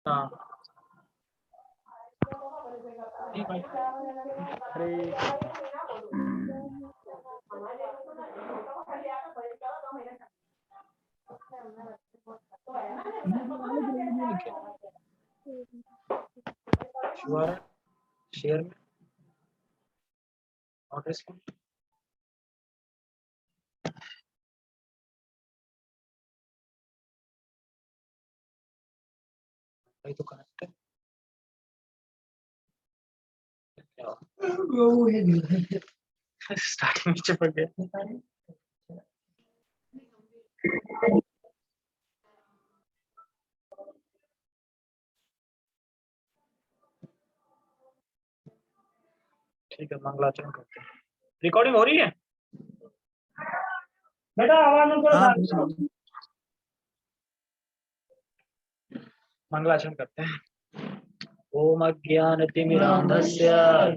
हाँ ठीक है। अरे शेयर में नोटिस तो कनेक्ट है। स्टार्टिंग में चिपक गया। ठीक है, मंगलाचरण करते हैं। रिकॉर्डिंग हो रही है बेटा? आवाज में थोड़ा मंगलाचरण करते हैं। ओम अज्ञानतिमिरान्धस्य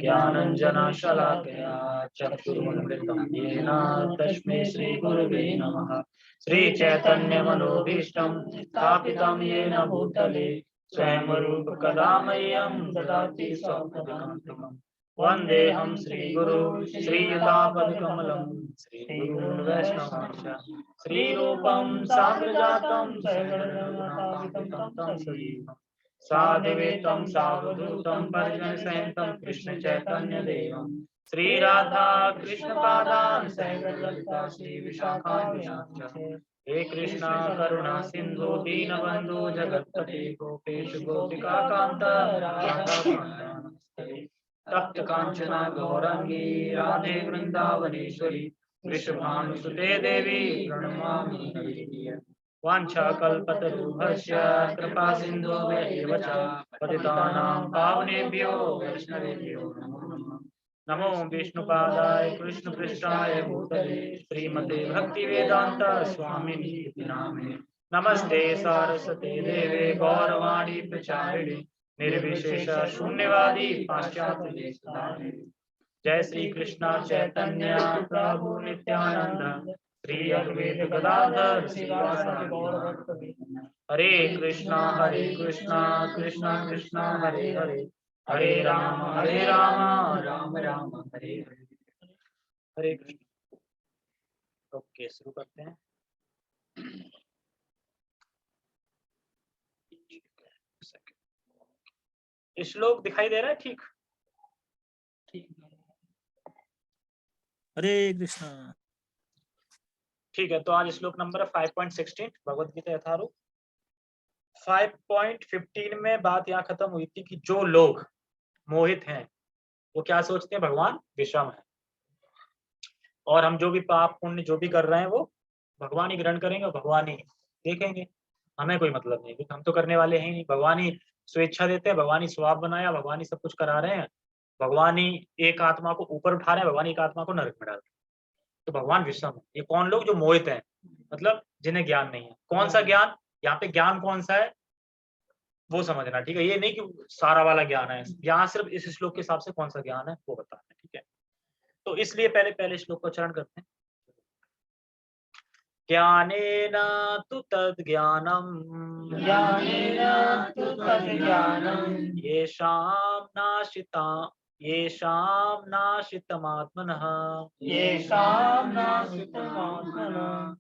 ज्ञानञ्जनशलाकया चक्षुरुन्मिलितं येन तस्मै श्रीगुरवे नमः। श्रीचैतन्यमनोभीष्टं स्थापितं येन भूतले स्वयं रूप कदा मह्यं ददाति स्वपदान्तिकम्। वन्देऽहं श्रीगुरु श्रीयुतापदकमलं श्रीगुरुन् वैष्णवांश्च श्रीरूपं साग्रजातं सहगणरघुनाथान्वितं तं सजीवम् साद्वैतं सावधूतं परिजनसहितं कृष्ण चैतन्य देवं श्री राधा कृष्ण पादान् सहगणललिता श्री विशाखान्वितांश्च। हे कृष्णा करुणा सिंधु दीनबंधु जगत्पते गोपेश गोपिका कांत राधाकांत तप्त कांचना गौरांगी राधे वृंदावनेश्वरी वृषभानुसुते देवी प्रणमामि हरिप्रिय। वाञ्छाकल्पतरुभ्यश्च कृपा सिन्धुभ्यैव च पतितानां पावनेभ्यो वैष्णवेभ्यो नमो नमः। नमो विष्णुपादाय कृष्णपृष्ठाय भूतले श्रीमते भक्तिवेदान्त स्वामिनि इति नामिने। नमस्ते सारस्वते देवे गौरवाणी प्रचारिणे निर्विशेष शून्यवादी पाश्चात्य देशधारिणे। जय श्री कृष्ण चैतन्य प्रभु नित्यानंद श्री अद्वैत गदाधर श्रीवासादि गौरभक्तवृंद। हरे कृष्णा कृष्णा कृष्णा हरे हरे हरे राम राम राम हरे हरे। हरे कृष्ण। ओके, शुरू करते हैं। श्लोक दिखाई दे रहा है? ठीक ठीक। हरे कृष्णा। ठीक है, तो आज श्लोक नंबर 5.16 भगवद गीता यथारूप। 5.15 में बात यहाँ खत्म हुई थी कि जो लोग मोहित हैं वो क्या सोचते हैं, भगवान विषम है, और हम जो भी पाप पुण्य जो भी कर रहे हैं वो भगवान ही ग्रहण करेंगे, भगवान ही देखेंगे, हमें कोई मतलब नहीं, क्योंकि हम तो करने वाले हैं नहीं। भगवान ही स्वेच्छा देते हैं, भगवान ही स्वभाव बनाया, भगवान ही सब कुछ करा रहे हैं, भगवान ही एक आत्मा को ऊपर उठा रहे हैं, भगवान एक आत्मा को नरक में डाल रहे हैं। तो भगवान विषम है। ये कौन लोग? जो मोहित हैं, मतलब जिन्हें ज्ञान नहीं है। कौन सा ज्ञान? यहाँ पे ज्ञान कौन सा है वो समझना, ठीक है? ये नहीं कि सारा वाला ज्ञान है, यहाँ सिर्फ इस श्लोक के हिसाब से कौन सा ज्ञान है वो बताना है, ठीक है? तो इसलिए पहले श्लोक को उच्चारण करते हैं। ज्ञानेन तु तद्ज्ञानम् येषां नाशितमात्मनः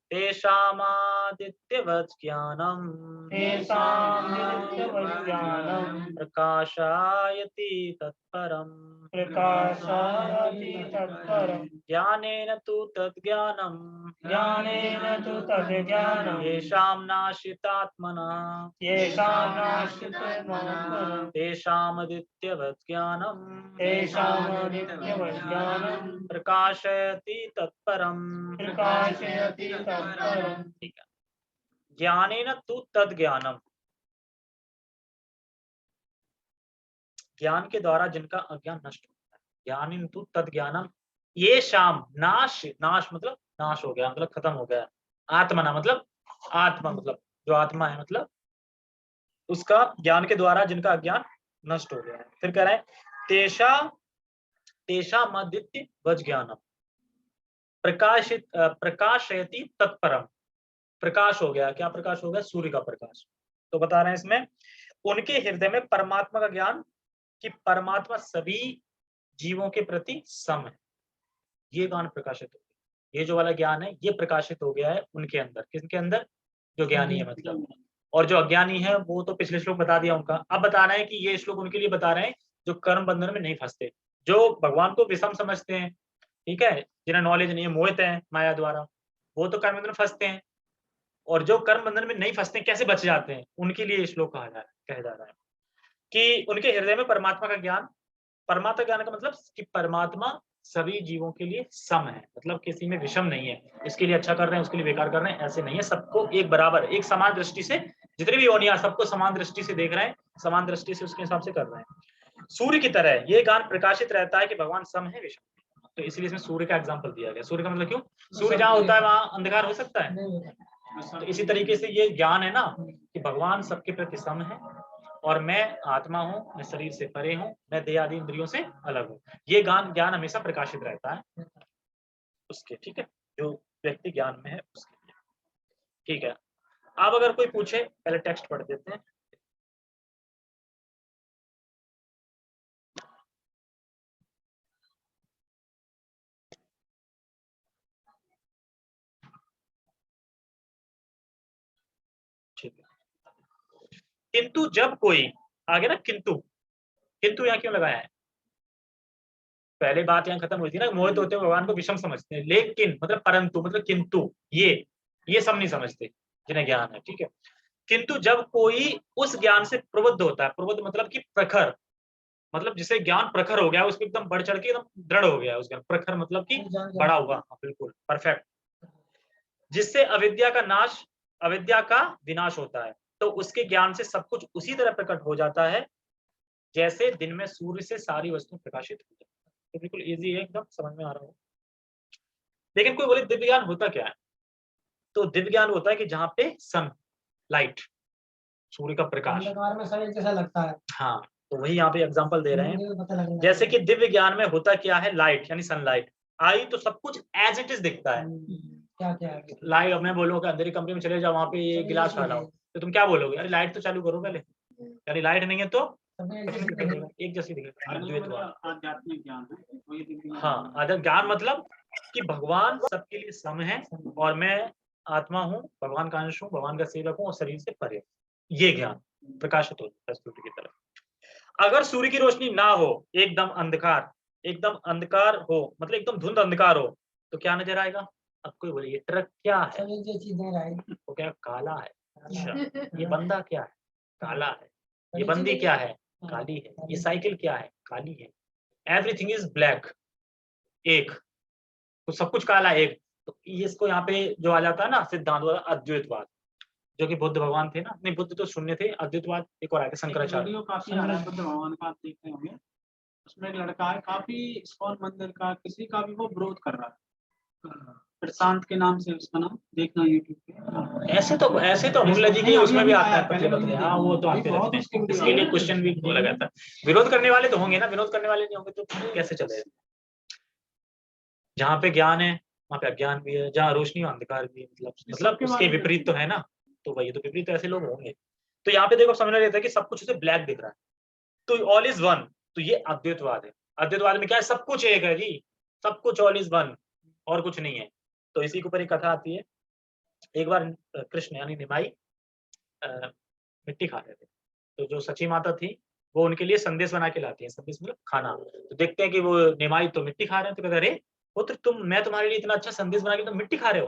तेषामादित्यवत् ज्ञानम् प्रकाशयति तत्परम्। ज्ञानेन तु तद्ज्ञानम् येषां नाशितात्मनः तेषामदित्यवत् ज्ञानम् प्रकाशयति तत्परम्। ठीक है। ज्ञानेन तु तद्ज्ञानम्, ज्ञान के द्वारा जिनका अज्ञान नष्ट होता है। ज्ञानेन तु तद्ज्ञानम् येषां नाश मतलब नाश हो गया, मतलब खत्म हो गया। आत्मना मतलब आत्मा, मतलब जो आत्मा है, मतलब उसका ज्ञान के द्वारा जिनका अज्ञान नष्ट हो गया है। फिर कह रहे हैं तेषामादित्य वज् ज्ञानम् प्रकाशयति तत्परम। प्रकाश हो गया, क्या प्रकाश हो गया? सूर्य का प्रकाश। तो बता रहे हैं इसमें उनके हृदय में परमात्मा का ज्ञान कि परमात्मा सभी जीवों के प्रति सम है, ये ज्ञान प्रकाशित हो गया। ये जो वाला ज्ञान है ये प्रकाशित हो गया है उनके अंदर। किसके अंदर? जो ज्ञानी है मतलब। और जो अज्ञानी है वो तो पिछले श्लोक बता दिया उनका। अब बता रहे हैं कि ये श्लोक उनके लिए बता रहे हैं जो कर्म बंधन में नहीं फंसते, जो भगवान को विषम समझते हैं, ठीक है, जिन्हें नॉलेज नहीं है, मोहित है माया द्वारा, वो तो कर्म बंधन में फंसते हैं। और जो कर्म बंधन में नहीं फंसते कैसे बच जाते हैं, उनके लिए ये श्लोक कहा जा रहा है कि उनके हृदय में परमात्मा का ज्ञान। परमात्मा ज्ञान का मतलब कि परमात्मा सभी जीवों के लिए सम है, मतलब किसी में विषम नहीं है, इसके लिए अच्छा कर रहे हैं उसके लिए बेकार कर रहे हैं, ऐसे नहीं है। सबको एक बराबर, एक समान दृष्टि से, जितने भी योनियां सबको समान दृष्टि से देख रहे हैं, समान दृष्टि से उसके हिसाब से कर रहे हैं। सूर्य की तरह ये ज्ञान प्रकाशित रहता है कि भगवान सम है विषम, तो इसलिए इसमें सूर्य का एग्जाम्पल दिया गया। सूर्य का मतलब क्यों? सूर्य जहाँ होता है वहां अंधकार हो सकता है, तो इसी तरीके से ये ज्ञान है ना कि भगवान सबके प्रति सम है और मैं आत्मा हूँ, मैं शरीर से परे हूँ, मैं देह आदि इंद्रियों से अलग हूँ। ये ज्ञान हमेशा प्रकाशित रहता है उसके, ठीक है, जो व्यक्ति ज्ञान में है उसके लिए, ठीक है। अब अगर कोई पूछे, पहले टेक्स्ट पढ़ देते हैं। ठीक है, किंतु जब कोई, आगे ना किंतु, किंतु यहाँ क्यों लगाया है? पहले बात यहाँ खत्म हुई थी ना, मोहित होते हुए भगवान को विषम समझते हैं, लेकिन मतलब परंतु मतलब किंतु ये सब नहीं समझते जिन्हें ज्ञान है, ठीक है। किंतु जब कोई उस ज्ञान से प्रबुद्ध होता है, प्रबुद्ध मतलब कि प्रखर, मतलब जिसे ज्ञान प्रखर हो गया, उसको एकदम बढ़ चढ़ के एकदम दृढ़ हो गया, उस ज्ञान प्रखर मतलब कि बड़ा हुआ, बिल्कुल परफेक्ट, जिससे अविद्या का नाश, अविद्या का विनाश होता है, तो उसके ज्ञान से सब कुछ उसी तरह प्रकट हो जाता है जैसे दिन में सूर्य से सारी वस्तु प्रकाशित हो जाती है। तो बिल्कुल इजी है, एकदम समझ में आ रहा हो। लेकिन कोई बोले दिव्य ज्ञान होता क्या है? तो दिव्य ज्ञान होता है कि जहाँ पे सन, लाइट, सूर्य का प्रकाश में शरीर जैसा लगता है। हाँ, तो वही यहाँ पे एग्जांपल दे रहे हैं, जैसे कि दिव्य ज्ञान में होता क्या है, लाइट यानी सनलाइट आई तो सब कुछ एज इट इज दिखता है। क्या क्या है लाइट? अब मैं बोलूंगा अंधेरी कंपनी में चले जाओ, वहाँ पे ये गिलास खा लाओ, तो तुम क्या बोलोगे? अरे लाइट तो चालू करो पहले, यानी लाइट नहीं है तो एक जैसी दिखेगा। आध्यात्मिक ज्ञान। हाँ, आध्यात्मिक ज्ञान मतलब कि भगवान सबके लिए सम है और मैं आत्मा हूँ, भगवान का अंश हूँ, भगवान का सेवक हूँ और शरीर से परे, ये ज्ञान प्रकाशित होता है सूर्य की तरफ। अगर सूर्य की रोशनी ना हो, एकदम अंधकार, एकदम अंधकार हो, मतलब एकदम धुंध अंधकार हो, तो क्या नजर आएगा? अब कोई बोले ये ट्रक क्या है, वो क्या काला है। अच्छा, ये बंदा क्या है? काला है। ये बंदी क्या है? काली है। ये साइकिल क्या है? काली है। एवरीथिंग इज ब्लैक, एक, तो सब कुछ काला है एक। तो इसको यहाँ पे जो आ जाता है ना सिद्धांत वाला अद्वैतवाद, जो कि बुद्ध भगवान थे ना, नहीं बुद्ध तो शून्य थे, अद्वैतवाद एक और आया था शंकराचार्य। काफी आ रहा है बुद्ध भगवान का, आप देखते होंगे, उसमें एक लड़का है काफी इस्कॉन मंदिर का किसी का भी वो विरोध कर रहा है, प्रशांत के नाम से उसका नाम, देखना यूट्यूब पे। ऐसे तो अमूल्य जी के उसमें भी आता है पतले पतले, हाँ वो तो आते रहते हैं, इसके लिए क्वेश्चन भी लगा था। विरोध करने वाले तो होंगे ना, विरोध करने वाले नहीं होंगे तो कैसे चलेगा? जहाँ पे ज्ञान है वहाँ पे अज्ञान भी है, जहाँ रोशनी है अंधकार भी है, मतलब उसके विपरीत तो है ना, तो वही तो विपरीत ऐसे लोग होंगे। तो यहाँ पे देखो समझना रहता है कि सब कुछ उसे ब्लैक दिख रहा है, तो ऑल इज वन, तो ये अद्वैतवाद है। अद्वैतवाद में क्या है? सब कुछ एक है जी, सब कुछ ऑल इज वन और कुछ नहीं है। तो इसी के ऊपर एक कथा आती है। एक बार कृष्ण यानी निमाई मिट्टी खा रहे थे, तो जो सची माता थी वो उनके लिए संदेश बना के लाती है, संदेश मतलब खाना। तो देखते हैं कि वो निमाई तो मिट्टी खा रहे हैं, तो कहते अरे पुत्र मैं तुम्हारे लिए इतना अच्छा संदेश बना के तुम मिट्टी खा रहे हो,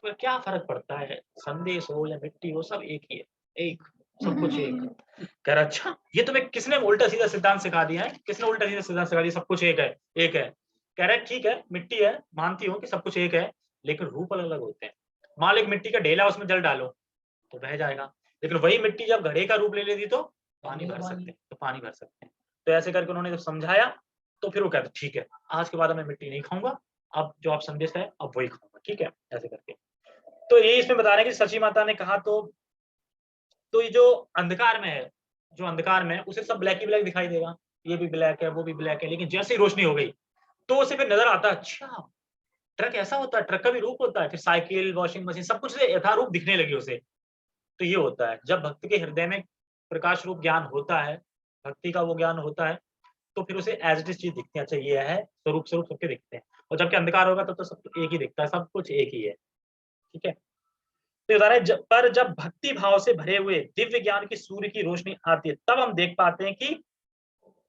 तो क्या फर्क पड़ता है, संदेश हो या मिट्टी हो सब एक ही है, एक, सब कुछ एक। कह रहा अच्छा ये तुम्हें किसने उल्टा सीधा सिद्धांत सिखा दिया है? किसने उल्टा सीधा सिद्धांत सिखा दिया सब कुछ एक है, एक है? कह रहा है ठीक है मिट्टी है, मानती हूँ कि सब कुछ एक है, लेकिन रूप अलग अलग होते हैं। मान लो एक मिट्टी का ढेला, उसमें जल डालो तो बह जाएगा, लेकिन वही मिट्टी जब घड़े का रूप ले लेती तो पानी भर सकते हैं, तो पानी भर सकते हैं। तो ऐसे करके उन्होंने जब समझाया तो फिर वो कहते ठीक है आज के बाद मैं मिट्टी नहीं खाऊंगा, अब जो आप संदेश है अब वही खाऊंगा, ठीक है, ऐसे करके। तो ये इसमें बता रहे हैं कि सची माता ने कहा तो ये जो अंधकार में है, जो अंधकार में है उसे सब ब्लैक ही ब्लैक दिखाई देगा, ये भी ब्लैक है वो भी ब्लैक है, लेकिन जैसे ही रोशनी हो गई तो उसे फिर नजर आता है अच्छा ट्रक ऐसा होता है, ट्रक का भी रूप होता है, फिर साइकिल, वॉशिंग मशीन सब कुछ यथारूप दिखने लगी उसे। तो ये होता है जब भक्त के हृदय में प्रकाश रूप ज्ञान होता है, भक्ति का वो ज्ञान होता है, तो फिर उसे एज इट इज चीज दिखती है, अच्छा ये है, स्वरूप स्वरूप सबके दिखते हैं। और जबकि अंधकार होगा तब तो सब कुछ एक ही दिखता है, सब कुछ एक ही है। ठीक है, तो ये बता रहे हैं, पर जब भक्ति भाव से भरे हुए दिव्य ज्ञान की सूर्य की रोशनी आती है, तब हम देख पाते हैं कि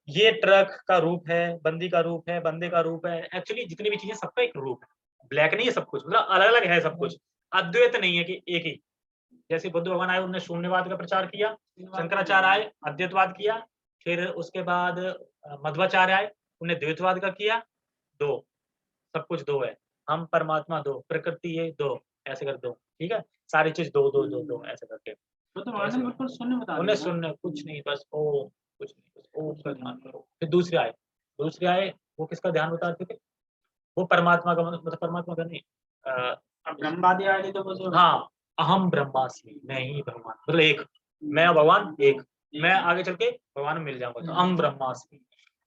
ये ट्रक का रूप है, बंदी का रूप है, बंदे का रूप है। एक्चुअली जितनी भी चीजें सबका एक रूप है, ब्लैक नहीं है सब कुछ, मतलब अलग अलग है सब कुछ, अद्वैत नहीं है कि एक ही। जैसे बुद्ध भगवान आए, उन्होंने शून्यवाद का प्रचार किया, शंकराचार्य आए, अद्वैतवाद किया, फिर उसके बाद मध्वाचार्य आए, उन्हें द्वैतवाद का किया। दो, सब कुछ दो है, हम परमात्मा दो, प्रकृति ये दो, ऐसे कर दो। ठीक है, सारी चीज दो दो दो दो ऐसे करके। वो तो वहां बिल्कुल शून्य बता उन्हें दिया ना। सुनने कुछ नहीं, बस ओ, कुछ नहीं, बस ओम का ध्यान करो। फिर दूसरे आए, वो किसका ध्यान बताते थे? वो परमात्मा का, मतलब परमात्मा का नहीं, अब ब्रह्मवादी आए तो वो जो हाँ, अहम ब्रह्मास्मि, मैं ही भगवान, मतलब एक, मैं और भगवान एक, मैं आगे चल के भगवान में मिल जाऊंगा, तो अहम ब्रह्मास्मि।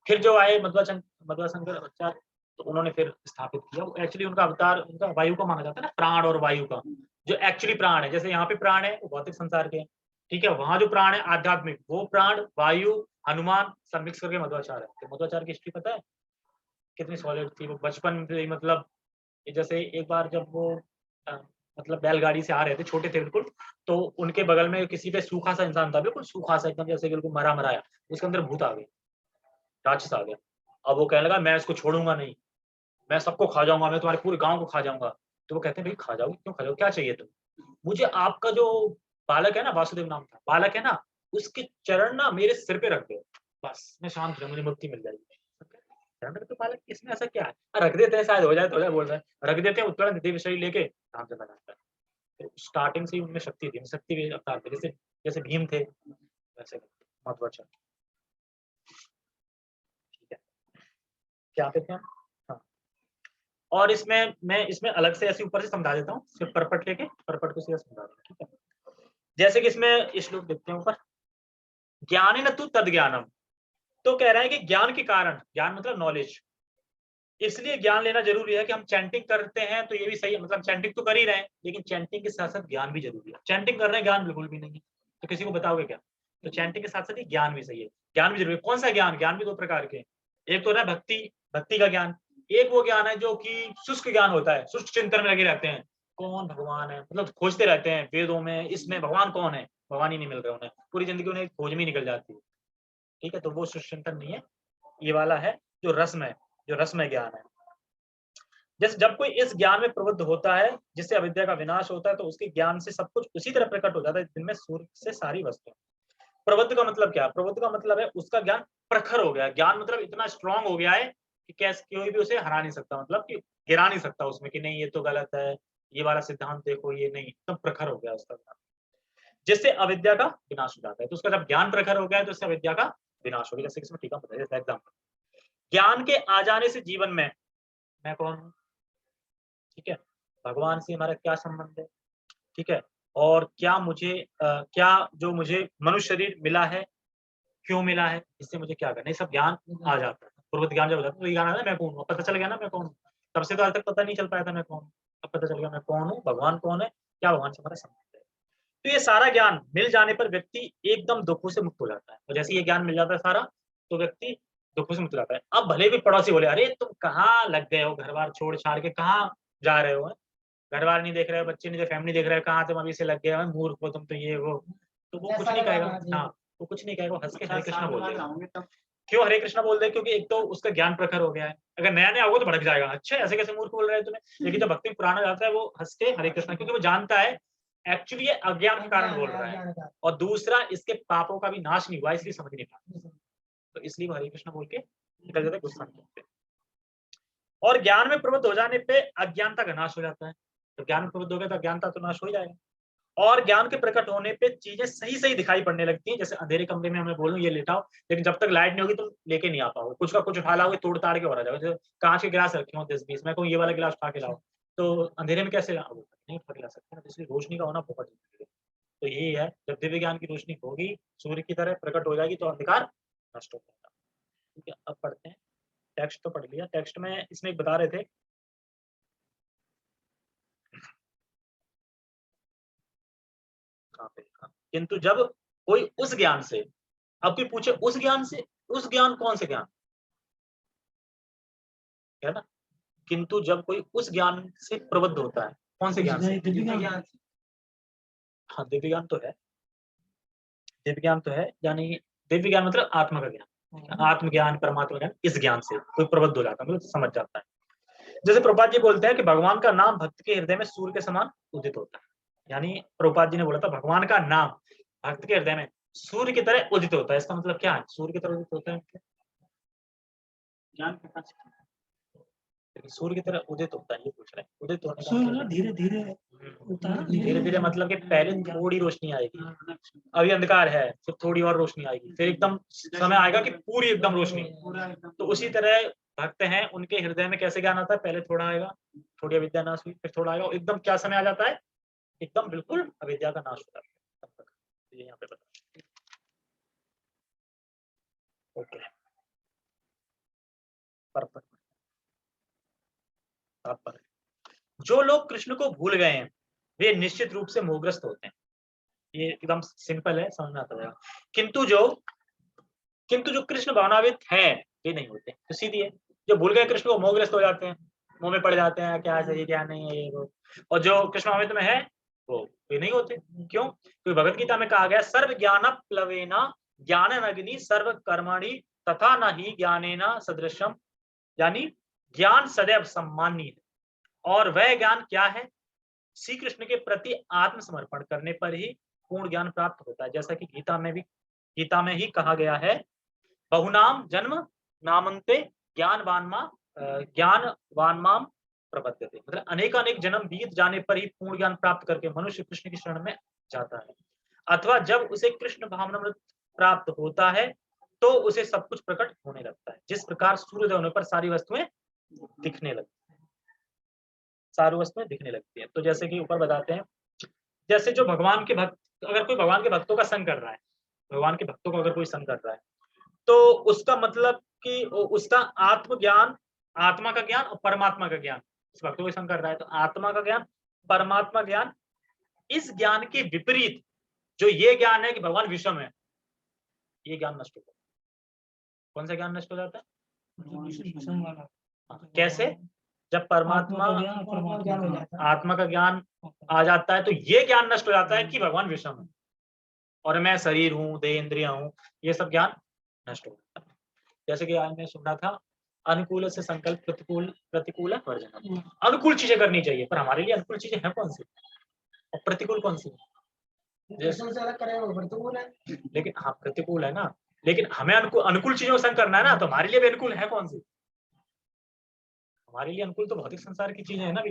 फिर जो आए मध्वाशंकराचार्य, तो उन्होंने फिर स्थापित किया, वो एक्चुअली उनका अवतार, उनका वायु का माना जाता है ना, प्राण और वायु का, जो एक्चुअली प्राण है। जैसे यहाँ पे प्राण है वो भौतिक संसार के हैं, ठीक है, वहां जो प्राण है आध्यात्मिक, वो प्राण वायु हनुमान सब मिक्स करके मध्वाचार्य है। तो मध्वाचार्य की हिस्ट्री पता है कितनी सॉलिड थी? वो बचपन से ही, मतलब जैसे एक बार जब वो अ, मतलब बैलगाड़ी से आ रहे थे, छोटे थे बिल्कुल, तो उनके बगल में किसी पे सूखा सा इंसान था, बिल्कुल सूखा सा एकदम, जैसे बिल्कुल मरा मराया, उसके अंदर भूत आ गए, राक्षस आ गया। अब वो कहने लगा मैं इसको छोड़ूंगा नहीं, मैं सबको खा जाऊंगा, मैं तुम्हारे पूरे गांव को खा जाऊंगा। तो वो कहते हैं भाई खा जाओ, क्यों खा जाओ, क्या चाहिए तुम? मुझे आपका जो बालक है ना, वासुदेव नाम था, बालक है ना, उसके चरण ना मेरे सिर पे रख दो, बस मैं शांत हो जाऊंगा, मुझे मुक्ति मिल जाएगी। चरण पे तो बालक, इसमें ऐसा क्या है? रख देते हैं, शायद हो जाए तो हो जाए, बोल रहे हैं रख देते हैं, उत्तर दिव्य शरीर लेके काम चला जाता है। तो स्टार्टिंग से ही उनमें शक्ति थी, शक्ति के अवतार थे, जैसे जैसे भीम थे वैसे महत्वाचार्य। ठीक है, क्या कहते हैं हम? हाँ, और इसमें मैं इसमें अलग से ऐसे ऊपर से समझा देता हूँ, सिर्फ परपट लेके, परपट को सीधा समझा दूंगा। ठीक है, जैसे कि इसमें श्लोक देखते हैं ऊपर, ज्ञान न तू तद ज्ञानम, तो कह रहा है कि ज्ञान के कारण, ज्ञान मतलब नॉलेज, इसलिए ज्ञान लेना जरूरी है कि हम चैंटिंग करते हैं तो ये भी सही है, मतलब चैंटिंग तो कर ही रहे हैं, लेकिन चैंटिंग के साथ साथ ज्ञान भी जरूरी है। चैंटिंग कर रहे हैं, ज्ञान बिल्कुल भी नहीं है, तो किसी को बताओगे क्या? तो चैंटिंग के साथ साथ ही ज्ञान भी सही है, ज्ञान भी जरूरी है। कौन सा ज्ञान? ज्ञान भी दो प्रकार के, एक तो है भक्ति, भक्ति का ज्ञान, एक वो ज्ञान है जो कि शुष्क ज्ञान होता है, शुष्क चिंतन में लगे रहते हैं, कौन भगवान है, मतलब खोजते रहते हैं वेदों में, इसमें भगवान कौन है, भगवान ही नहीं मिल रहे उन्हें, पूरी जिंदगी उन्हें खोज में निकल जाती है। ठीक है, तो वो शुष्क चिंतन नहीं है, ये वाला है जो रस्म है, जो रस्म ज्ञान है। जैसे जब कोई इस ज्ञान में प्रवृत्त होता है जिससे अविद्या का विनाश होता है, तो उसके ज्ञान से सब कुछ उसी तरह प्रकट हो जाता है जिनमें सूर्य से सारी वस्तु। प्रवृत्त का मतलब क्या? प्रवृत्त का मतलब है उसका ज्ञान प्रखर हो गया, ज्ञान मतलब इतना स्ट्रांग हो गया है कि कैसे कोई भी उसे हरा नहीं सकता, मतलब कि गिरा नहीं सकता उसमें कि नहीं ये तो गलत है, ये वाला सिद्धांत देखो, ये नहीं, एकदम प्रखर हो गया उसका ज्ञान, जिससे अविद्या का विनाश हो जाता है। तो उसका जब ज्ञान प्रखर हो गया है तो उससे अविद्या का विनाश हो गया। जैसे इसमें टीका बताइए, जैसे एग्जाम्पल, ज्ञान के आ जाने से जीवन में मैं कौन हूँ, ठीक है, भगवान से हमारा क्या संबंध है, ठीक है, और क्या मुझे क्या जो मुझे मनुष्य शरीर मिला है, क्यों मिला है, इससे मुझे क्या करना है, सब ज्ञान आ जाता है। पूर्वत ज्ञान जब हो जाता है तो ये ज्ञान आता है मैं कौन हूँ, पता चल गया ना मैं कौन हूँ। तब से तो आज तक पता नहीं चल पाया था मैं कौन हूँ, अब पता चल गया मैं कौन हूँ, भगवान कौन है, क्या भगवान से हमारा संबंध है। तो ये सारा ज्ञान मिल जाने पर व्यक्ति एकदम दुखों से मुक्त हो जाता है, और जैसे ये ज्ञान मिल जाता है सारा, तो व्यक्ति दुखों से मुक्त हो जाता है। अब भले भी पड़ोसी बोले अरे तुम कहाँ लग गए हो, घर बार छोड़ छाड़ के कहाँ जा रहे हो, घर बार नहीं देख रहे हो, बच्चे नहीं, फैमिली देख रहे हो, कहाँ तुम अभी से लग गए हो, मूर्ख हो तुम तो, ये वो, तो वो कुछ नहीं कहेगा। हाँ, वो कुछ नहीं कहेगा, हंस के हरे कृष्णा बोल देगा। क्यों हरे कृष्णा बोल दे? क्योंकि एक तो उसका ज्ञान प्रखर हो गया है, अगर नया नया होगा तो भड़क जाएगा, अच्छा ऐसे कैसे मूर्ख बोल रहे हैं तुम्हें, लेकिन जब भक्ति पुराना जाता है वो हंस के हरे कृष्णा, क्योंकि वो जानता है एक्चुअली ये अज्ञान के कारण बोल रहा है, और दूसरा इसके पापों का भी नाश नहीं हुआ, इसलिए समझ नहीं पाता, तो इसलिए वो हरे कृष्णा बोल के निकल जाता है, गुस्सा नहीं करते। और ज्ञान में प्रवृत्त हो जाने पे अज्ञानता का नाश हो जाता है, तो ज्ञान में प्रवृत्त हो गया तो अज्ञानता तो नाश हो ही जाएगा। और ज्ञान के प्रकट होने पे चीजें सही सही दिखाई पड़ने लगती हैं, जैसे अंधेरे कमरे में हमें बोलूं ये लेटाओ, लेकिन जब तक लाइट नहीं होगी तुम लेके नहीं आ पाओगे, कुछ का कुछ उठा लाओगे, तोड़ ताड़ के और आ जाओगे। कांच के गिलास रखे हो 10-20, मैं कहूँ ये वाला गिलास उठा के लाओ, तो अंधेरे में कैसे लाओगे? नहीं उठा के ला सकते ना, इसलिए रोशनी का होना बहुत जरूरी है। तो यही है, जब दिव्य ज्ञान की रोशनी होगी, सूर्य की तरह प्रकट हो जाएगी, तो अंधकार नष्ट हो जाएगा। ठीक है, अब पढ़ते हैं, टेक्स्ट तो पढ़ लिया, टेक्स्ट में इसमें बता रहे थे कहाँ पे, किंतु जब कोई उस ज्ञान से, अब कोई पूछे उस ज्ञान से, उस ज्ञान कौन से ज्ञान, है ना। किंतु जब कोई उस ज्ञान से प्रबुद्ध होता है, कौन से ज्ञान से, दिव्य ज्ञान से। हाँ दिव्य ज्ञान तो है, दिव्य ज्ञान तो है, यानी दिव्य ज्ञान मतलब आत्मा का ज्ञान, आत्मज्ञान, परमात्मा ज्ञान, इस ज्ञान से कोई प्रबुद्ध हो जाता है, मतलब समझ जाता है। जैसे प्रभुपाद जी बोलते हैं कि भगवान का नाम भक्त के हृदय में सूर्य के समान उदित होता है, यानी प्रभुपाद जी ने बोला था भगवान का नाम भक्त के हृदय में सूर्य की तरह उदित होता है। इसका मतलब क्या है, सूर्य की तरह उदित होता है, ज्ञान प्रकाश। सूर्य की तरह उदित होता है, ये पूछ रहे हैं। उदित होने का सूर्य धीरे धीरे होता है, धीरे धीरे मतलब कि पहले थोड़ी रोशनी आएगी, अभी अंधकार है, फिर थोड़ी और रोशनी आएगी, फिर एकदम समय आएगा कि पूरी एकदम रोशनी। तो उसी तरह भक्त हैं, उनके हृदय में कैसे ज्ञान आता है, पहले थोड़ा आएगा, थोड़ी अविद्या नाश हुई, फिर थोड़ा आएगा, और एकदम क्या समय आ जाता है, एकदम बिल्कुल अविद्या का नाश हो जाता है। तब तक ये यहाँ पे बता, ओके, पर जो लोग कृष्ण को भूल गए हैं वे निश्चित रूप से मोहग्रस्त होते हैं। ये एकदम सिंपल है, समझ में आता जाएगा। किंतु जो कृष्ण भावनावित है वे नहीं होते, तो सीधी है। जो भूल गए कृष्ण को मोहग्रस्त हो जाते हैं, मोह में पड़ जाते हैं, क्या सही क्या नहीं है ये वो। और जो कृष्ण भावनावित में है वो वे नहीं होते। क्यों? क्योंकि भगवत गीता में कहा गया सर्व ज्ञान प्लवेना ज्ञान अग्नि सर्व कर्मणि तथा न ही ज्ञानेन सदृशम, यानी ज्ञान सदैव सम्माननीय है। और वह ज्ञान क्या है, श्री कृष्ण के प्रति आत्मसमर्पण करने पर ही पूर्ण ज्ञान प्राप्त होता है। जैसा कि गीता में ही कहा गया है, बहुनाम जन्म नामन्ते ज्ञानवान प्रपद्यते, मतलब अनेक जन्म बीत जाने पर ही पूर्ण ज्ञान प्राप्त करके मनुष्य कृष्ण की शरण में जाता है। अथवा जब उसे कृष्ण भावनामृत प्राप्त होता है तो उसे सब कुछ प्रकट होने लगता है। जिस प्रकार सूर्योदय होने पर सारी वस्तुएं दिखने लगती है, सारी वस्तुएं दिखने लगती है। तो जैसे कि ऊपर बताते हैं, जैसे जो भगवान के भक्त, अगर कोई भगवान के भक्तों का संग कर रहा है, भगवान के भक्तों को अगर कोई संग कर रहा है, तो उसका मतलब कि उसका आत्मज्ञान, आत्मा का ज्ञान और परमात्मा का ज्ञान, इस भक्तों को संग कर रहा है तो आत्मा का ज्ञान, परमात्मा ज्ञान, इस ज्ञान के विपरीत जो ये ज्ञान है कि भगवान विषम है, ये ज्ञान नष्ट हो जाता है। कौन सा ज्ञान नष्ट हो जाता है? कैसे? जब परमात्मा आत्मा का ज्ञान आ जाता है तो ये ज्ञान नष्ट हो जाता है कि भगवान विषम है और मैं शरीर हूँ, देह इंद्रिया हूँ, ये सब ज्ञान नष्ट हो जाता है। जैसे कि आज मैं सुन रहा था, अनुकूल से संकल्प प्रतिकूल वर्जन। अनुकूल चीजें करनी चाहिए, पर हमारे लिए अनुकूल चीजें हैं कौन सी और प्रतिकूल कौन सी? लेकिन हाँ प्रतिकूल है ना, लेकिन हमें अनुकूल चीजों का संग करना है ना, तो हमारे लिए भी अनुकूल है कौन सी? हमारे लिए अनुकूल तो भौतिक संसार की चीजें है ना,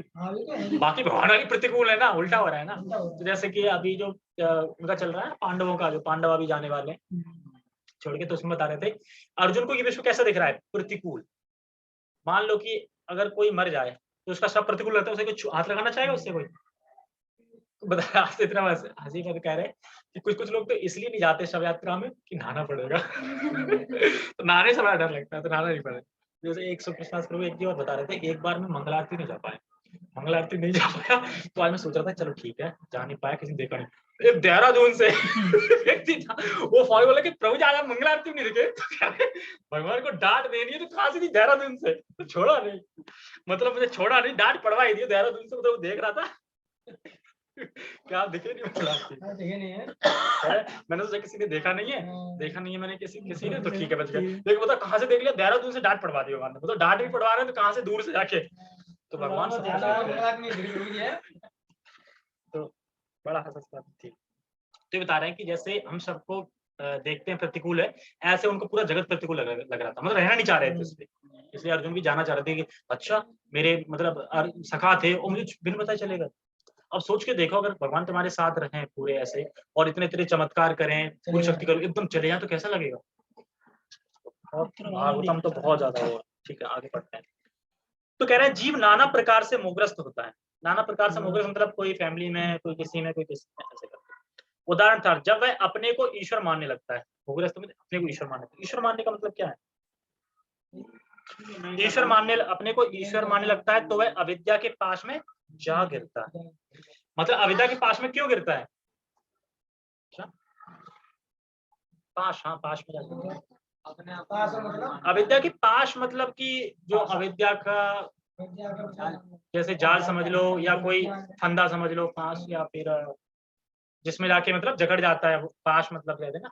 बाकी भगवान वाली प्रतिकूल है ना, उल्टा हो रहा है ना। तो जैसे कि अभी जो उनका चल रहा है पांडवों का, जो पांडव अभी जाने वाले छोड़ के, तो उसमें बता रहे थे अर्जुन को ये विश्व कैसा दिख रहा है, प्रतिकूल। मान लो कि अगर कोई मर जाए तो उसका सब प्रतिकूल रहता है, उसे कुछ हाथ लगाना चाहेगा उससे कोई? बता, इतना हंसी मत कह रहे कि कुछ लोग तो इसलिए नहीं जाते शव यात्रा में कि नहाना पड़ेगा तो नहाने से बड़ा डर लगता है, तो नहाना नहीं पड़ेगा। जैसे एक सुप्रसाद प्रभु एक बार बता रहे थे, एक बार में मंगल आरती नहीं जा पाए, मंगल आरती नहीं जा पाया, तो आज मैं सोच रहा था चलो ठीक है, जा नहीं पाया, किसी ने देखा नहीं। एक देहरादून से व्यक्ति था, वो फौरन बोला कि प्रभु जी आज मंगल आरती नहीं दिखे, भगवान को डांट देनी है तो कहाँ से दी, देहरादून से, तो छोड़ा नहीं, मतलब मुझे छोड़ा नहीं, डांट पड़वाई दी देहरादून से, तो वो देख रहा था क्या दिखे नहीं, देखे नहीं है मैंने सोचा किसी ने देखा नहीं है, देखा नहीं है मैंने किसी ने, तो ठीक है बच गया। लेकिन बता कहाँ से देख लिया, देहरादून से डांट पड़वा दी भगवान ने, मतलब डांट भी पड़वा रहे हैं तो कहाँ से दूर से जाके, तो भगवान तो बड़ा हंसा थी। तो बता रहे हैं कि जैसे हम सबको देखते हैं प्रतिकूल है, ऐसे उनको पूरा जगत प्रतिकूल लग रहा था, मतलब रहना नहीं चाह रहे थे उसपे, इसलिए अर्जुन भी जाना चाह रहे थे कि अच्छा मेरे मतलब सखा थे और मुझे बिन पता चलेगा। अब सोच के देखो, अगर भगवान तुम्हारे साथ रहें पूरे ऐसे और इतने इतने चमत्कार करें, पूरी शक्ति करो, एकदम चले जाए तो कैसा लगेगा? भागवतम तो बहुत ज्यादा है। ठीक है आगे बढ़ते हैं। तो कह रहे हैं जीव नाना प्रकार से मोहग्रस्त होता है। नाना प्रकार से मोहग्रस्त मतलब कोई फैमिली में, कोई किसी में, कोई किसी में, ऐसे करते हैं। उदाहरण था जब वह अपने को ईश्वर मानने लगता है, मोहग्रस्त में अपने को ईश्वर मानने, ईश्वर मानने का मतलब क्या है? ईश्वर मानने, अपने को ईश्वर मानने लगता है तो वह अविद्या के पास में जा गिरता है। मतलब अविद्या के पास में क्यों गिरता है? पाश, हाँ पाश में जा सकते हैं। अपने आप पास मतलब अविद्या की पाश मतलब कि जो अविद्या का जैसे जाल समझ लो, या कोई फंदा समझ लो पाश, या फिर जिसमें जाके मतलब जकड़ जाता है, वो पाश मतलब कहते हैं ना,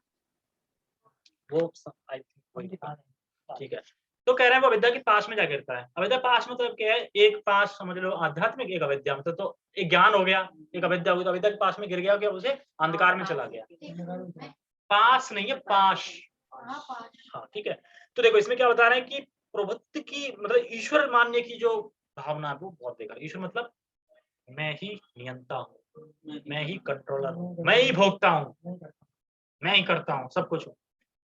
वो आई थिंक वही था। ठीक है, तो कह रहे हैं वो अविद्या की पाश में जा गिरता है। अविद्या पाश मतलब क्या है, एक पाश समझ लो आध्यात्मिक, एक अविद्या मतलब, तो एक ज्ञान हो गया, एक अविद्या हुई, तो अविद्या के पाश में गिर गया, क्या उसे अंधकार में चला गया। पास नहीं है, पाश। हाँ ठीक है, तो देखो इसमें क्या बता रहे हैं कि प्रवृत्ति की मतलब ईश्वर मानने की जो भावना है वो बहुत बेकार। ईश्वर मतलब मैं ही नियंता हूँ, मैं ही कंट्रोलर हूँ, मैं ही भोगता हूँ, मैं ही करता हूँ सब कुछ।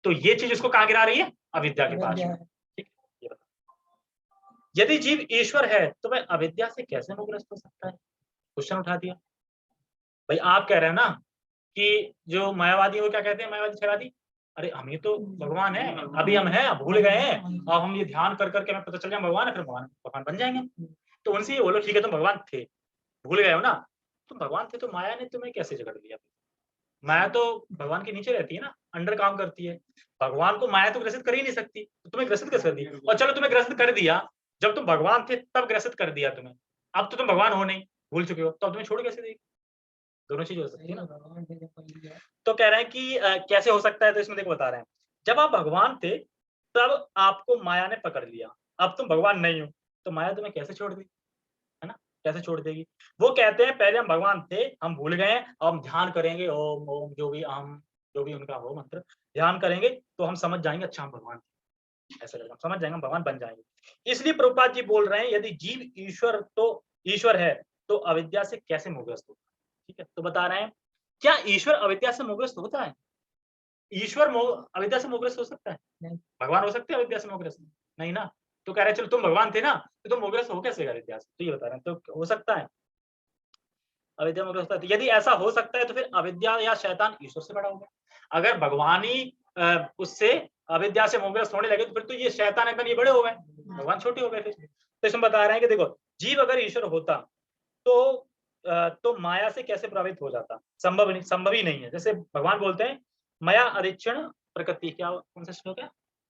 तो ये चीज उसको कहाँ गिरा रही है, अविद्या के पास में। ठीक है, ये बताओ। यदि जीव ईश्वर है तो वह अविद्या से कैसे मोहग्रस्त हो सकता है? क्वेश्चन उठा दिया। भाई आप कह रहे हो ना कि जो मायावादी है वो क्या कहते हैं, मायावादी छहवादी, अरे हम ही तो भगवान है, अभी हम हैं, भूल गए हैं, अब हम ये ध्यान कर करके हमें पता चल जाए भगवान है, फिर भगवान भगवान बन जाएंगे। तो उनसे ये बोलो ठीक है तुम भगवान थे, भूल गए हो ना, तुम भगवान थे तो माया ने तुम्हें कैसे जकड़ लिया? माया तो भगवान के नीचे रहती है ना, अंडर काम करती है। भगवान को माया तो ग्रसित कर ही नहीं सकती, तो तुम्हें ग्रसित कैसे कर दी? और चलो तुम्हें ग्रसित कर दिया, जब तुम भगवान थे तब ग्रसित कर दिया तुम्हें, अब तो तुम भगवान हो नहीं, भूल चुके हो, तो अब तुम्हें छोड़ कैसे देगी? दोनों चीज हो सकती है ना। तो कह रहे हैं कि कैसे हो सकता है, तो इसमें देखो बता रहे हैं, जब आप भगवान थे तब आपको माया ने पकड़ लिया, अब तुम भगवान नहीं हो, तो माया तुम्हें कैसे छोड़ दी, है ना? कैसे छोड़ देगी? वो कहते हैं पहले हम भगवान थे, हम भूल गए हैं, अब हम ध्यान करेंगे, ओम ओम जो भी हम जो भी उनका हो मंत्र, ध्यान करेंगे तो हम समझ जाएंगे, अच्छा हम भगवान थे। ऐसा करके हम समझ जाएंगे, हम भगवान बन जाएंगे। इसलिए प्रभुपाद जी बोल रहे हैं यदि जीव ईश्वर है तो अविद्या से कैसे मोहग्रस्त होगा? ठीक है, तो बता रहे हैं क्या ईश्वर अविद्या से मोहग्रस्त होता है? ईश्वर अविद्या से मोहग्रस्त हो सकता है? नहीं। भगवान हो सकते हैं अविद्या से मोहग्रस्त? नहीं ना। तो कह रहे हैं चलो तुम भगवान थे ना, तो तुम मोहग्रस्त हो कैसे अविद्या से? तो ये बता रहे हैं, तो हो सकता है अविद्या मोहग्रस्त होता है। यदि ऐसा हो सकता है तो फिर अविद्या या शैतान ईश्वर से बड़ा होगा। अगर भगवान ही उससे अविद्या से मोहग्रस्त होने लगे तो फिर तो ये शैतान एकदम ये बड़े हो गए, भगवान छोटे हो गए फिर। तो इसमें बता रहे हैं कि देखो जीव अगर ईश्वर होता तो माया से कैसे प्रभावित हो जाता? संभव ही नहीं है। जैसे भगवान बोलते हैं मया अधिक्षण प्रकृति, क्या कौन सा श्लोक है?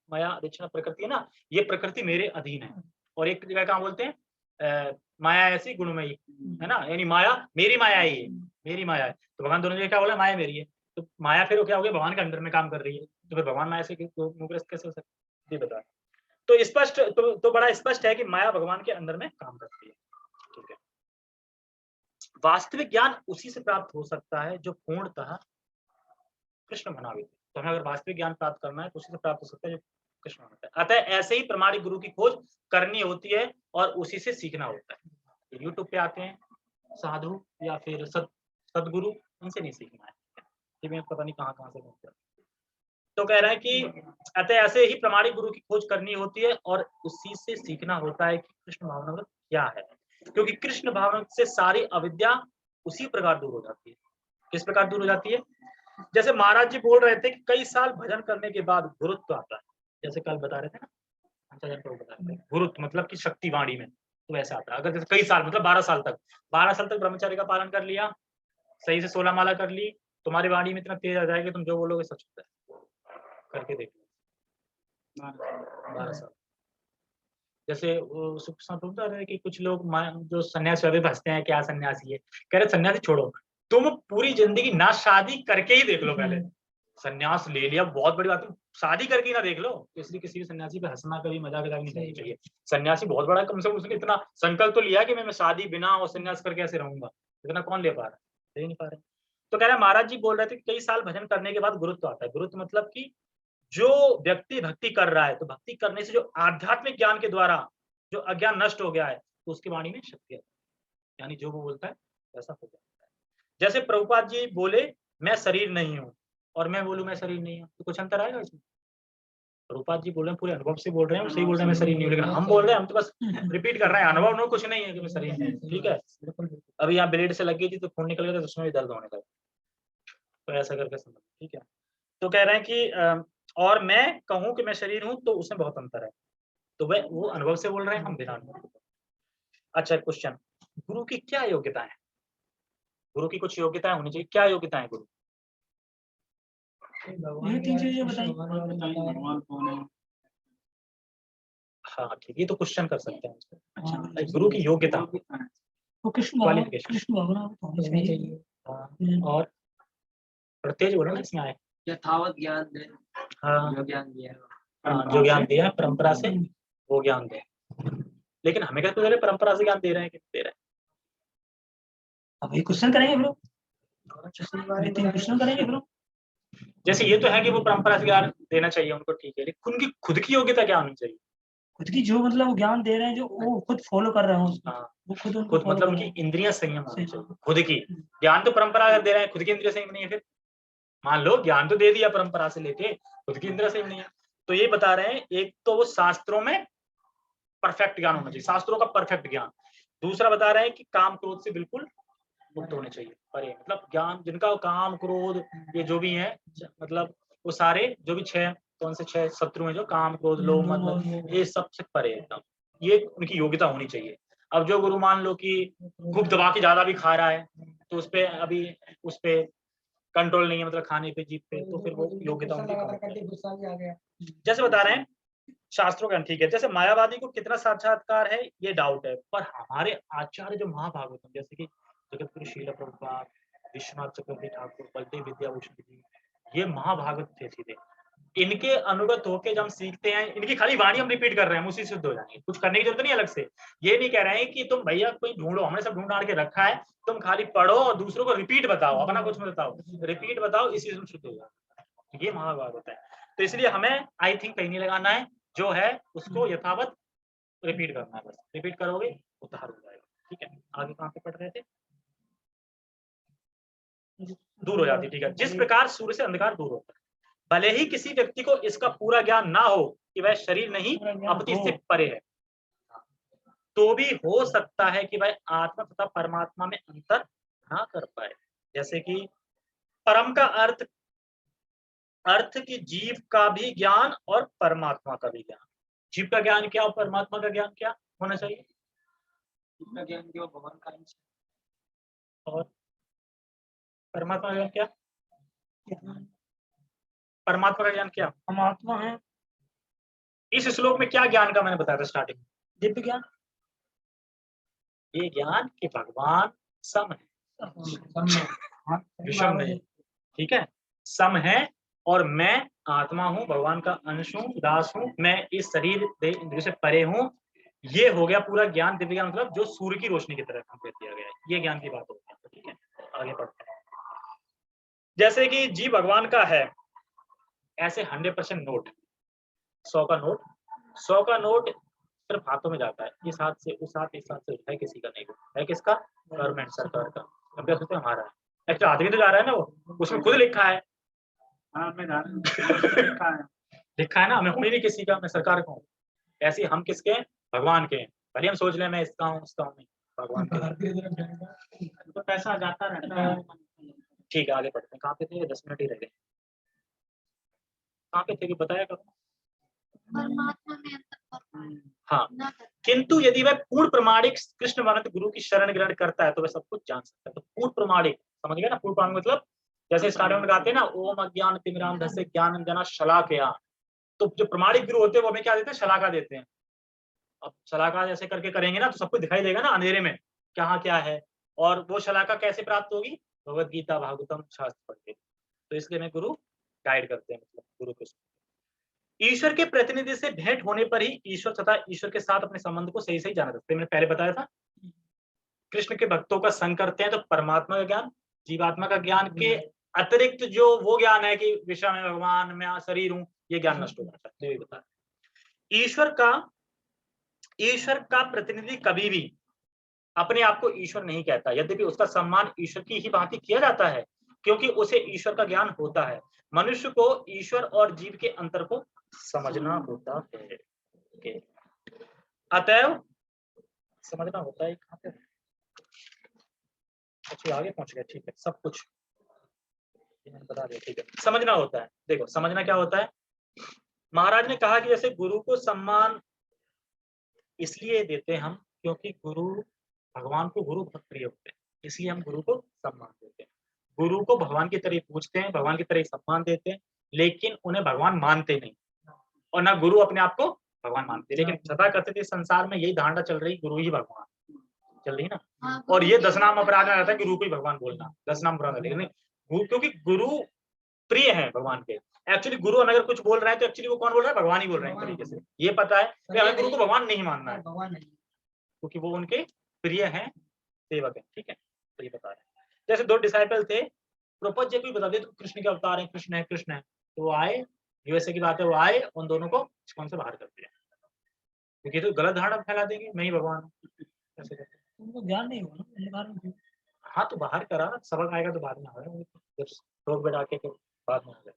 मया अधिक्षण प्रकृति है ना, ये प्रकृति मेरे अधीन है। और एक जगह कहाँ बोलते हैं माया ऐसी गुणमयी, है ना, यानी माया मेरी माया है, ये मेरी माया है। तो भगवान दोनों जगह क्या बोला, माया मेरी है। तो माया फिर क्या हो गया, भगवान के अंडर में काम कर रही है, तो फिर भगवान माया से मोहग्रस्त कैसे हो सकता है? ये बता। तो स्पष्ट तो बड़ा स्पष्ट है कि माया भगवान के अंदर में काम करती है। ठीक है, वास्तविक ज्ञान उसी से प्राप्त हो सकता है जो पूर्णतः कृष्ण भावान्वित है। तो हमें अगर वास्तविक ज्ञान प्राप्त करना है तो उसी से प्राप्त हो सकता है जो कृष्ण भावान्वित है। अतः ऐसे ही प्रमाणिक गुरु की खोज करनी होती है और उसी से सीखना होता है। यूट्यूब पे आते हैं साधु या फिर सदगुरु, उनसे नहीं सीखना है। ये मैं पता नहीं कहाँ से मिलते हैं। तो कह रहा है कि अतः ऐसे ही प्रमाणिक गुरु की खोज करनी होती है और उसी से सीखना होता है कि कृष्ण भावनामृत क्या है, क्योंकि कृष्ण भावनामृत से सारी अविद्या उसी प्रकार दूर हो जाती है। किस प्रकार दूर हो जाती है? जैसे महाराज जी बोल रहे थे कि कई साल भजन करने के बाद गुरुत्व आता है, जैसे कल बता रहे थे ना, बता रहे थे गुरुत्व मतलब कि शक्ति वाणी में, तो वैसा आता है। अगर जैसे कई साल मतलब 12 साल तक ब्रह्मचर्य का पालन कर लिया, सही से 16 माला कर ली, तुम्हारी वाणी में इतना तेज आ जाएगा तुम जो बोलोगे सच होता है। करके देख लो 12 साल। जैसे बता रहे कि कुछ लोग जो सन्यासी वाले हंसते हैं, क्या सन्यासी है, कह रहे सन्यासी छोड़ो, तुम पूरी जिंदगी ना शादी करके ही देख लो, पहले सन्यास ले लिया बहुत बड़ी बात, तुम शादी करके ना देख लो। इसलिए किसी भी सन्यासी पे हंसना कभी मजाक नहीं करनी चाहिए। सन्यासी बहुत बड़ा, कम से कम उसने इतना संकल्प तो लिया कि मैं शादी बिना और सन्यास करके ऐसे रहूंगा, इतना कौन ले पा रहा है? ले नहीं पा रहे। तो कह रहे महाराज जी बोल रहे थे कई साल भजन करने के बाद गुरुत्व आता है। गुरुत्व मतलब कि जो व्यक्ति भक्ति कर रहा है, तो भक्ति करने से जो आध्यात्मिक ज्ञान के द्वारा जो अज्ञान नष्ट हो गया है, तो उसकी वाणी में शक्ति है, यानी जो वो बोलता है वैसा हो जाता है। जैसे प्रभुपाद जी बोले मैं शरीर नहीं हूँ और मैं बोलूं मैं शरीर नहीं हूँ, तो कुछ अंतर आएगा इसमें? प्रभुपाद जी बोल रहे हैं पूरे अनुभव से बोल रहे हैं, सही बोल रहे हैं मैं शरीर नहीं हूँ, लेकिन हम बोल रहे हैं हम तो बस रिपीट कर रहे हैं, अनुभव में कुछ नहीं है कि मैं शरीर नहीं हूँ। ठीक है, अभी यहाँ ब्लेड से लगी थी तो खून निकल गया, तो उसमें भी दर्द होने लगा, तो ऐसा करके समझ। ठीक है, तो कह रहे हैं कि और मैं कहूं कि मैं शरीर हूं तो उसमें बहुत अंतर है। तो वह वो अनुभव से बोल रहे हैं, हम बिना अनुभव। अच्छा क्वेश्चन, गुरु की क्या योग्यता है? गुरु की कुछ योग्यताएं होनी चाहिए, क्या योग्यताएं गुरु? ये तीन चीजें बताई। भगवान कौन है? हाँ ठीक, ये तो क्वेश्चन कर सकते हैं उसको। अच्छा, भाई गुरु की योग्यता, वो कृष्ण भगवान, क्वालिफिकेशन। कृष्ण भगवान को होनी चाहिए। हाँ, और थोड़ा तेज बोलो ना इसमें आए। यथावत ज्ञान दे, हाँ जो ज्ञान दिया है। हाँ, जो ज्ञान दिया है परंपरा से वो ज्ञान दे। लेकिन हमें क्या पता चले परंपरा से ज्ञान दे रहे हैं कि नहीं दे रहे अब ये क्वेश्चन करेंगे ब्रो, ये तीन क्वेश्चन करेंगे ब्रो। हैं। जैसे ये तो है कि वो परंपरा से ज्ञान देना चाहिए उनको, ठीक है, लेकिन उनकी खुद की योग्यता क्या होनी चाहिए? खुद की जो मतलब वो ज्ञान दे रहे हैं, जो वो खुद फॉलो कर रहे हो उसको, हाँ, वो खुद उनको खुद follow मतलब कर रहे उनकी इंद्रियां संयम होनी सही। चाहिए खुद की। ज्ञान तो परंपरा दे रहे हैं, खुद की इंद्रिय संयम नहीं है, फिर मान लो ज्ञान तो दे दिया परंपरा से लेके, खुद की इंद्रिय संयम नहीं है। तो ये बता रहे हैं, एक तो वो शास्त्रों में परफेक्ट ज्ञान होना चाहिए, शास्त्रों का परफेक्ट ज्ञान। दूसरा बता रहे हैं कि काम क्रोध से बिल्कुल मुक्त होने चाहिए, परे, मतलब ज्ञान जिनका काम क्रोध ये जो भी है, मतलब वो सारे जो भी छह, कौन से छह शत्रु हैं जो काम क्रोध लोभ मद, ये सबसे परे एकदम, ये उनकी योग्यता होनी चाहिए। अब जो गुरु मान लो कि खूब दबा के ज्यादा भी खा रहा है, तो उसपे अभी उसपे कंट्रोल नहीं है, मतलब खाने पे जीभ पे, तो फिर वो योग्यता उनकी कम है। जैसे बता रहे हैं शास्त्रों का, ठीक है, जैसे मायावादी को कितना साक्षात्कार है ये डाउट है, पर हमारे आचार्य जो महाभागवतम, जैसे कि जगतगुरु श्रील प्रभुपाद, विश्वनाथ चक्रवर्ती ठाकुर, बलदेव विद्याभूषण जी, ये महाभागवत थे सीधे। इनके अनुगत होके जब हम सीखते हैं, इनकी खाली वाणी हम रिपीट कर रहे हैं, उसी से सिद्ध हो जाएंगे, कुछ करने की जरूरत नहीं अलग से। ये नहीं कह रहे हैं कि तुम भैया कोई ढूंढो, हमने सब ढूंढ ढांड के रखा है, तुम खाली पढ़ो और दूसरों को रिपीट बताओ, अपना कुछ मत बताओ, रिपीट बताओ, इसी से शुद्ध हो जाओ। ये महाभारत है। तो इसलिए हमें आई थिंक कहीं नहीं लगाना है, जो है उसको यथावत रिपीट करना है, बस रिपीट करोगे उद्धार हो जाएगा। ठीक है, आगे कहाँ पे पढ़ रहे थे? दूर हो जाती, ठीक है। जिस प्रकार सूर्य से अंधकार दूर होता है, भले ही किसी व्यक्ति को इसका पूरा ज्ञान ना हो कि वह शरीर नहीं अपनी से परे है, तो भी हो सकता है कि वह आत्मा तथा परमात्मा में अंतर ना कर पाए। जैसे कि परम का अर्थ, अर्थ की जीव का भी ज्ञान और परमात्मा का भी ज्ञान। जीव का ज्ञान क्या और परमात्मा का ज्ञान क्या होना चाहिए? जितना ज्ञान दिया वो भगवान का अंश है। और परमात्मा का ज्ञान क्या? परमात्मा का ज्ञान क्या? हम आत्मा है। इस श्लोक में क्या ज्ञान का मैंने बताया था स्टार्टिंग में? दिव्य ज्ञान, ये ज्ञान कि भगवान सम है, विषम नहीं, ठीक है, सम है, और मैं आत्मा हूँ, भगवान का अंश हूँ, दास हूँ, मैं इस शरीर देह इंद्रिय से परे हूँ। ये हो गया पूरा ज्ञान, दिव्य ज्ञान, मतलब जो सूर्य की रोशनी की तरह कंपेयर किया गया है, ये ज्ञान की बात होती है। ठीक है, आगे बढ़ते हैं। जैसे कि जी भगवान का है, ऐसे 100% नोट, 100 का नोट, 100 का नोट सिर्फ हाथों में जाता है, इस हाथ से उस हाथ, इस हाथ से है, किसी का नहीं है, किसका? गवर्नमेंट, सरकार का। हम क्या सोचते हैं हमारा है, एक्चुअली आदमी तो जा रहा है ना, वो उसमें खुद लिखा है, हाँ मैं जान लिखा है। लिखा है ना, मैं हूं ही नहीं किसी का, मैं सरकार का हूँ। ऐसे ही हम किसके हैं? भगवान के हैं। भले हम सोच लें मैं इसका हूँ उसका हूँ, नहीं, भगवान के। तो पैसा जाता रहता है। ठीक है, आगे बढ़ते हैं। कहाँ पे थे? 10 मिनट ही रह गए। कहाँ पे थे कि बताया करो। परमात्मा में अंतर हाँ, ना कर। किंतु यदि वह पूर्ण प्रमाणिक कृष्ण मानत गुरु की शरण ग्रहण करता है तो वह सब कुछ जान सकता है। तो पूर्ण प्रमाणिक, समझ गए ना? पूर्ण प्रमाणिक मतलब जैसे स्टार्टिंग में गाते हैं ना, ओम अज्ञान तिमिरांधस्य ज्ञानंजना शलाकया, तो जो प्रमाणिक गुरु होते हैं वो हमें क्या देते हैं? शलाका देते हैं। अब शलाका जैसे करके करेंगे ना तो सब कुछ दिखाई देगा ना अंधेरे में, कहाँ क्या है। और वो शलाका कैसे प्राप्त होगी? भगवत गीता भागवतम शास्त्र पढ़ के। तो इसलिए हमें गुरु गाइड करते हैं, मतलब गुरु को। ईश्वर के प्रतिनिधि से भेंट होने पर ही ईश्वर तथा ईश्वर के साथ अपने संबंध को सही सही जाना सकते हैं। मैंने पहले बताया था, कृष्ण के भक्तों का संग करते हैं तो परमात्मा का ज्ञान, जीवात्मा का ज्ञान के अतिरिक्त जो वो ज्ञान है कि विषय में भगवान, मैं शरीर हूं, ये ज्ञान नष्ट हो जाता है। तो ये बता रहे ईश्वर का प्रतिनिधि कभी भी अपने आप को ईश्वर नहीं कहता, यद्यपि उसका सम्मान ईश्वर की ही भांति किया जाता है, क्योंकि उसे ईश्वर का ज्ञान होता है। मनुष्य को ईश्वर और जीव के अंतर को समझना होता है। अतएव समझना होता है। कहाँ पे? अच्छा, आगे पहुंच गए, ठीक है, सब कुछ बता दिया, ठीक है। समझना होता है, देखो समझना क्या होता है। महाराज ने कहा कि जैसे गुरु को सम्मान इसलिए देते हम क्योंकि गुरु, भगवान को गुरु बहुत प्रिय होते हैं, इसलिए हम गुरु को सम्मान देते हैं। गुरु को भगवान की तरह पूछते हैं, भगवान की तरह सम्मान देते हैं, लेकिन उन्हें भगवान मानते नहीं, और ना गुरु अपने आप को भगवान मानते। लेकिन सदा कथित संसार में यही धारणा चल रही, गुरु ही भगवान चल रही ना। हाँ, और गुरु ये के 10 नाम बिना अपराध में भगवान रहता है कि नहीं गुरु को ही भगवान बोलना, 10 नाम अपराध है। लेकिन क्योंकि गुरु प्रिय है भगवान के। एक्चुअली गुरु अगर कुछ बोल रहा है तो एक्चुअली वो कौन बोल रहा है, भगवान ही बोल रहे हैं एक तरीके से। ये पता है कि हमें गुरु को भगवान नहीं मानना है, भगवान नहीं। क्योंकि वो उनके प्रिय हैं, सेवक है। ठीक है, तो ये बता रहे हैं। जैसे 2 डिसाइपल थे, प्रभुपाद जी को भी बता दिया तो कृष्ण के अवतार हैं, कृष्ण है, कृष्ण है। तो वो आए, यूएसए की बात है, वो आए, उन दोनों को इस्कॉन से बाहर कर दिया, क्योंकि तो गलत धारणा फैला देंगे, मैं ही भगवान हूँ। ऐसे करके उनको ज्ञान नहीं हुआ ना, अंधकार में थे। हाँ, तो बाहर करा, सबक आएगा तो बाद में आएगा, जब रोक बैठा के बाद में आएगा।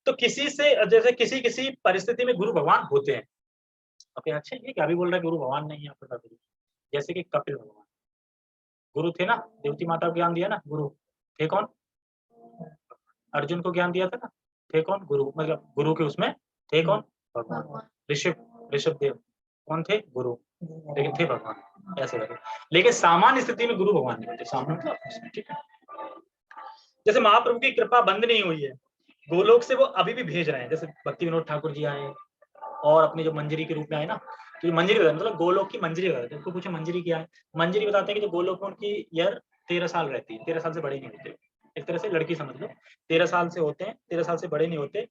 तो किसी से, जैसे किसी किसी परिस्थिति में गुरु भगवान होते हैं। अब अच्छे ये क्या भी बोल रहा है गुरु भगवान नहीं है, पता नहीं। जैसे कि कपिल भगवान गुरु थे ना, देवती माता को ज्ञान दिया ना, गुरु थे कौन? अर्जुन को ज्ञान दिया था ना, थे कौन? गुरु, मतलब गुरु के उसमें थे कौन? भगवान। भगवान। ऋषभ देव कौन थे? गुरु, लेकिन थे भगवान। ऐसे करके, लेकिन सामान्य स्थिति में गुरु भगवान नहीं होते, सामान्य मतलब, ठीक है। जैसे महाप्रभु की कृपा बंद नहीं हुई है, गोलोक से वो अभी भी भेज रहे हैं। जैसे भक्ति विनोद ठाकुर जी आए और अपने जो मंजरी के रूप में आए ना, तो ये मंजरी मतलब गोलोक की मंजरी बताते हैं। उनको पूछे मंजरी क्या है, मंजरी बताते हैं कि जो गोलोक में उनकी ईयर 13 साल रहती है, 13 साल से बड़े नहीं होते। एक तरह से लड़की समझ लो, 13 साल से होते हैं, 13 साल से बड़े नहीं होते।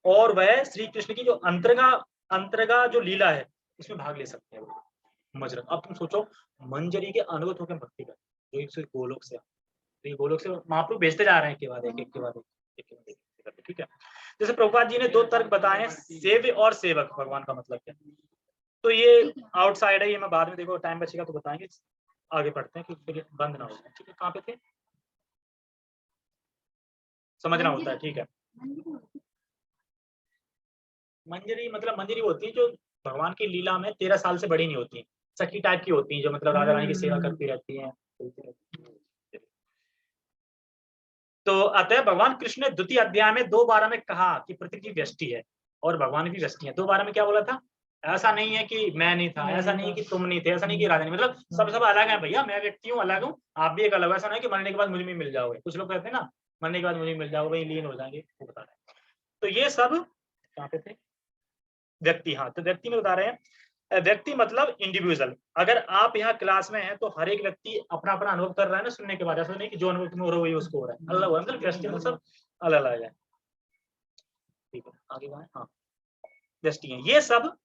और वह श्री कृष्ण की जो अंतरगा जो लीला है उसमें भाग ले सकते हैं वो मजरंग। अब तुम सोचो, मंजरी के अनुगत होकर भक्ति कर, जो एक गोलोक से, तो ये गोलोक से महाप्रभु भेजते जा रहे हैं के बाद एक, एक के बाद एक के बाद एक, ठीक है। जैसे प्रभुपाद जी ने 2 तर्क बताए हैं, सेव्य और सेवक भगवान का मतलब क्या है। तो ये आउटसाइड है, ये मैं बाद में, देखो टाइम बचेगा तो बताएंगे, आगे पढ़ते हैं क्योंकि बंद ना हो जाए। ठीक है, कहाँ पे थे, समझना होता है, ठीक है। मंजरी मतलब मंजरी होती है जो भगवान की लीला में 13 साल से बड़ी नहीं होती, सखी टाइप की होती है, जो मतलब राधा रानी की सेवा करती रहती है। तो अतः भगवान कृष्ण ने द्वितीय अध्याय में 2 में कहा कि पृथ्वी की व्यष्टि है और भगवान की व्यष्टि है। 2 में क्या बोला था, ऐसा नहीं है कि मैं नहीं था, ऐसा नहीं है कि तुम नहीं थे, ऐसा नहीं कि राजा नहीं, मतलब सब अलग है भैया, मैं व्यक्ति हूँ, अलग हूँ, आप भी एक अलग। ऐसा नहीं कि मरने के बाद मुझे भी मिल जाओगे, कुछ लोग कहते हैं ना मरने के बाद मुझे मिल जाओगे, वही लीन हो जाएंगे, वो बता रहे हैं। तो ये सब कहाँ पे थे, व्यक्ति। हाँ, तो व्यक्ति में बता रहे हैं, व्यक्ति मतलब इंडिविजुअल। अगर आप यहाँ क्लास में हैं तो हर एक व्यक्ति अपना अपना अनुभव कर रहा है ना सुनने के बाद, ऐसा नहीं कि जो अनुभव तुम्हें हो रहा है वही उसको हो रहा है, अलग मतलब व्यक्ति में सब अलग अलग है। ठीक है, आगे बढ़े। हाँ, व्यष्टि है, ये सब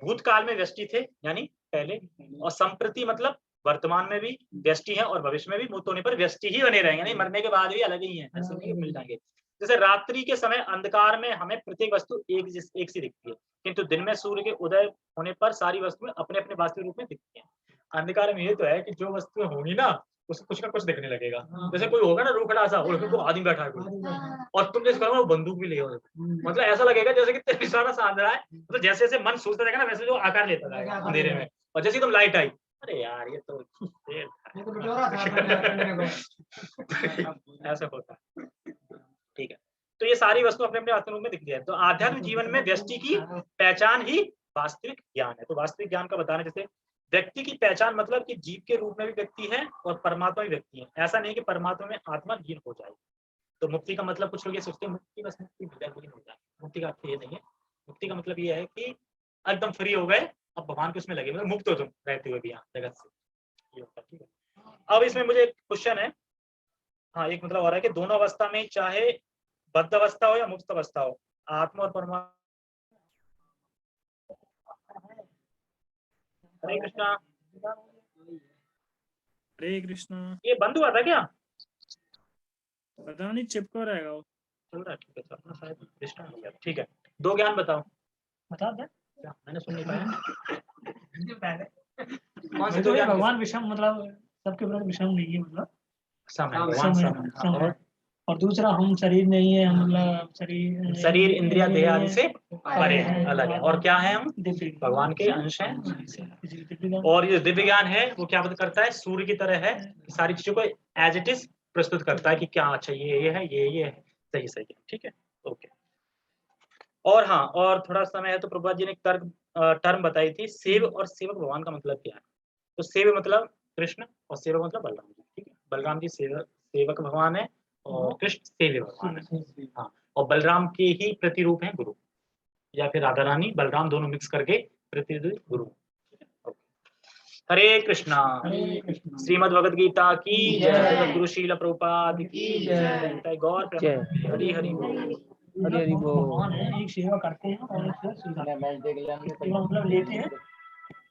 भूतकाल में व्यष्टि थे यानी पहले, और संप्रति मतलब वर्तमान में भी व्यष्टि है और भविष्य में भी मुक्त होने पर व्यष्टि ही बने रहेंगे, नहीं मरने के बाद भी अलग ही है, ऐसे नहीं मिल जाएंगे। जैसे रात्रि के समय अंधकार में हमें प्रत्येक वस्तु एक सी दिखती है, किंतु दिन में सूर्य के उदय होने पर सारी वस्तुएं अपने अपने वास्तविक रूप में दिखती हैं। अंधकार में ये तो है कि जो वस्तुएं होंगी ना उसको कुछ ना कुछ दिखने लगेगा। जैसे कोई होगा ना रूखड़ा सा, और उसमें आदमी बैठा है कोई, और तुम जैसे करोगे वो बंदूक भी ले, मतलब ऐसा लगेगा जैसे कि तेरे सारा सा अंधेरा है, तो जैसे जैसे मन सोचता रहेगा ना वैसे जो आकार लेता जाएगा अंधेरे में, और जैसे एकदम लाइट आई, अरे यार ये तो ऐसा होता है। ठीक है, तो ये सारी वस्तु अपने अपने वास्तविक रूप में दिखती है। तो आध्यात्मिक जीवन में व्यष्टि की पहचान ही वास्तविक ज्ञान है। तो वास्तविक ज्ञान का बताना, जैसे व्यक्ति की पहचान मतलब कि जीव के रूप में भी व्यक्ति है और परमात्मा भी व्यक्ति है। ऐसा नहीं कि परमात्मा में आत्मा लीन हो जाए। तो मुक्ति का मतलब कुछ लोग ये सोचते हैं मुक्ति बस मुक्ति हो जाए, मुक्ति का अर्थ ये नहीं है। मुक्ति का मतलब ये है कि एकदम फ्री हो गए, अब भगवान के उसमें लगे, मतलब मुक्त हो तुम रहते हुए भी यहाँ जगत से, ये होता है। ठीक है, अब इसमें मुझे एक क्वेश्चन है, हाँ एक मतलब हो रहा है कि दोनों अवस्था में चाहे बद्ध अवस्था हो या मुक्त अवस्था हो, आत्मा और परमात्मा। हरे कृष्णा। हरे कृष्णा। ये बंद हुआ था क्या? पता नहीं चिपका रहेगा वो। चल रहा है, ठीक है, तो अपना शायद कृष्णा हो गया। ठीक है, 2 ज्ञान बताओ। बता दे, क्या मैंने सुन नहीं पाया। कौन से? तो ये भगवान विषम मतलब सबके प्रति विषम नहीं है, मतलब सम है, भगवान सम है। सम है। और दूसरा हम शरीर नहीं है, हम मतलब शरीर इंद्रिया देह आदि से परे है, है, अलग है। और क्या है, हम दिव्य भगवान के अंश हैं। ज्ञान। और ये दिव्य ज्ञान है वो क्या करता है, सूर्य की तरह है, सारी चीजों को एज इट इज प्रस्तुत करता है कि क्या अच्छा ये है, ये है, सही सही है। ठीक है, ओके। और हाँ, और थोड़ा समय है तो प्रभुपाद जी ने एक टर्म बताई थी, सेव और सेवक भगवान का मतलब क्या है। तो सेव मतलब कृष्ण और सेवक मतलब बलराम जी। ठीक है, बलराम जी सेवक भगवान है और कृष्ण सेव्य भगवान है। हाँ, और बलराम के ही प्रतिरूप है गुरु, या फिर राधा रानी बलराम दोनों मिक्स करके प्रतिरूप गुरु। हरे कृष्णा। श्रीमद् भगवद गीता की जय। गुरु शील प्रभुपाद की जय। गौर प्रेमानंद। हरि हरि बोल। भगवान है, एक सेवा करते हैं और एक सेवा स्वीकार करते हैं। सेवा मतलब लेते हैं